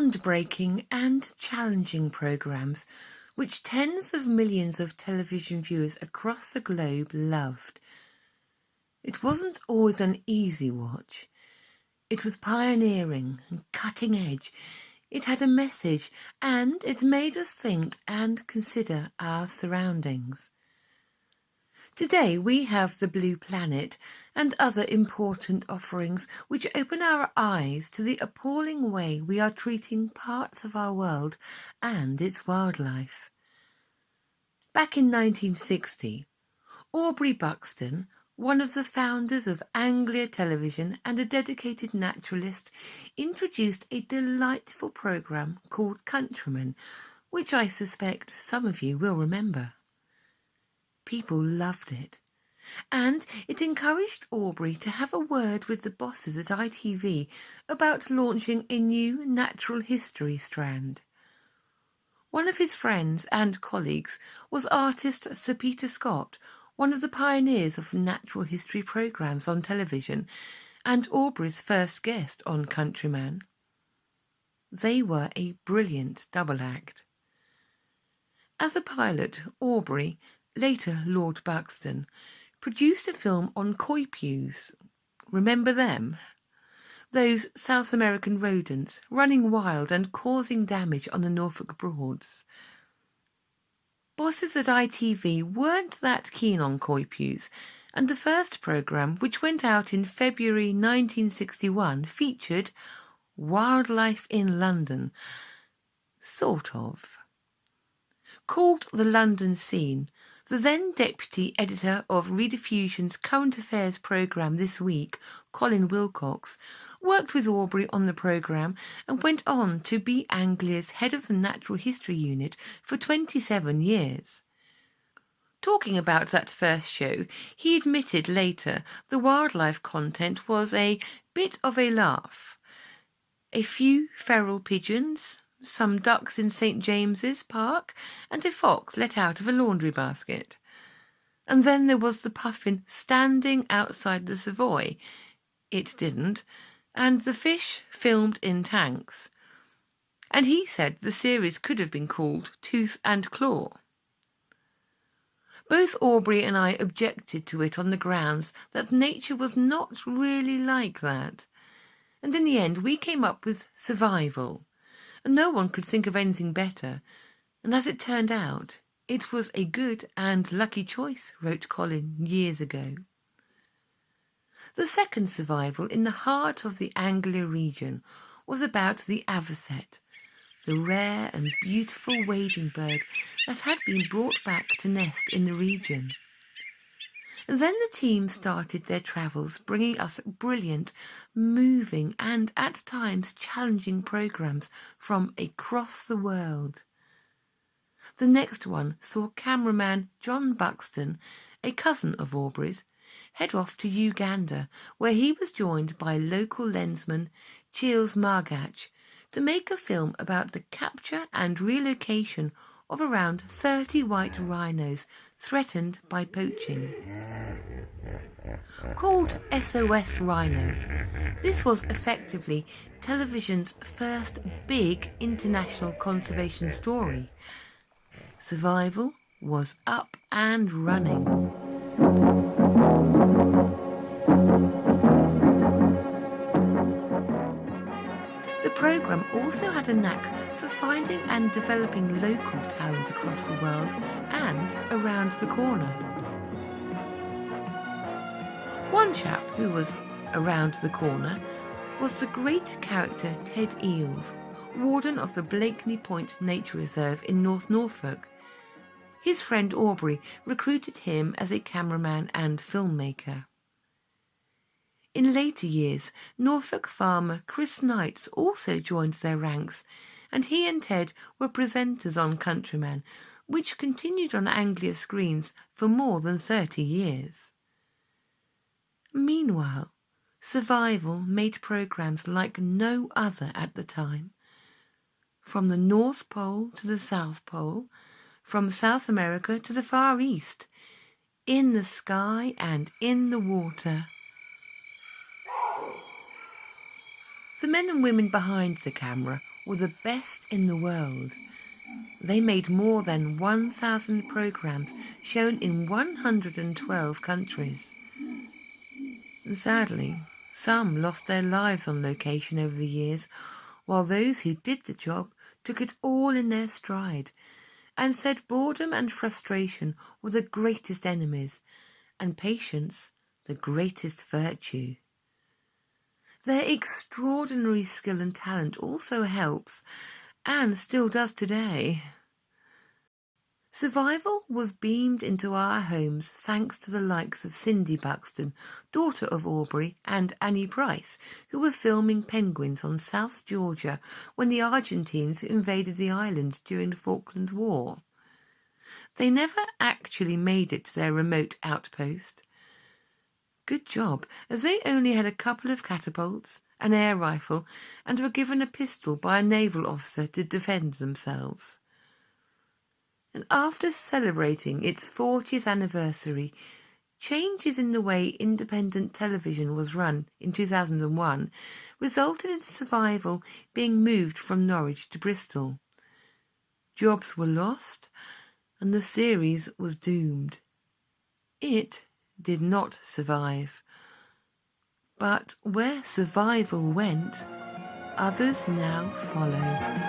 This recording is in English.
groundbreaking and challenging programmes which tens of millions of television viewers across the globe loved. It wasn't always an easy watch. It was pioneering and cutting edge. It had a message and it made us think and consider our surroundings. Today we have the Blue Planet and other important offerings which open our eyes to the appalling way we are treating parts of our world and its wildlife. Back in 1960, Aubrey Buxton, one of the founders of Anglia Television and a dedicated naturalist, introduced a delightful programme called Countrymen, which I suspect some of you will remember. People loved it, and it encouraged Aubrey to have a word with the bosses at ITV about launching a new natural history strand. One of his friends and colleagues was artist Sir Peter Scott, one of the pioneers of natural history programmes on television, and Aubrey's first guest on Countryman. They were a brilliant double act. As a pilot, Aubrey, later Lord Buxton, produced a film on coypews. Remember them? Those South American rodents running wild and causing damage on the Norfolk Broads. Bosses at ITV weren't that keen on coypews, and the first programme, which went out in February 1961, featured wildlife in London. Sort of. Called The London Scene, the then deputy editor of Rediffusion's current affairs programme This Week, Colin Wilcox, worked with Aubrey on the programme and went on to be Anglia's head of the Natural History Unit for 27 years. Talking about that first show, he admitted later the wildlife content was a bit of a laugh. A few feral pigeons, some ducks in St. James's Park, and a fox let out of a laundry basket. And then there was the puffin standing outside the Savoy. It didn't. And the fish filmed in tanks. And he said the series could have been called Tooth and Claw. Both Aubrey and I objected to it on the grounds that nature was not really like that. And in the end we came up with Survival. And no one could think of anything better. And as it turned out, it was a good and lucky choice, wrote Colin years ago. The second Survival, in the heart of the Anglia region, was about the avocet, the rare and beautiful wading bird that had been brought back to nest in the region. And then the team started their travels, bringing us brilliant, moving and at times challenging programmes from across the world. The next one saw cameraman John Buxton, a cousin of Aubrey's, head off to Uganda, where he was joined by local lensman Chiels Margach to make a film about the capture and relocation of around 30 white rhinos threatened by poaching. Called SOS Rhino, this was effectively television's first big international conservation story. Survival was up and running. The programme also had a knack for finding and developing local talent across the world and around the corner. One chap who was around the corner was the great character Ted Eales, warden of the Blakeney Point Nature Reserve in North Norfolk. His friend Aubrey recruited him as a cameraman and filmmaker. In later years, Norfolk farmer Chris Knights also joined their ranks, and he and Ted were presenters on Countryman, which continued on Anglia screens for more than 30 years. Meanwhile, Survival made programmes like no other at the time. From the North Pole to the South Pole, from South America to the Far East, in the sky and in the water. The men and women behind the camera were the best in the world. They made more than 1,000 programs shown in 112 countries. Sadly, some lost their lives on location over the years, while those who did the job took it all in their stride and said boredom and frustration were the greatest enemies and patience the greatest virtue. Their extraordinary skill and talent also helps, and still does today. Survival was beamed into our homes thanks to the likes of Cindy Buxton, daughter of Aubrey, and Annie Price, who were filming penguins on South Georgia when the Argentines invaded the island during the Falklands War. They never actually made it to their remote outpost. Good job, as they only had a couple of catapults, an air rifle, and were given a pistol by a naval officer to defend themselves. And after celebrating its 40th anniversary, changes in the way independent television was run in 2001 resulted in Survival being moved from Norwich to Bristol. Jobs were lost, and the series was doomed. It did not survive. But where Survival went, others now follow.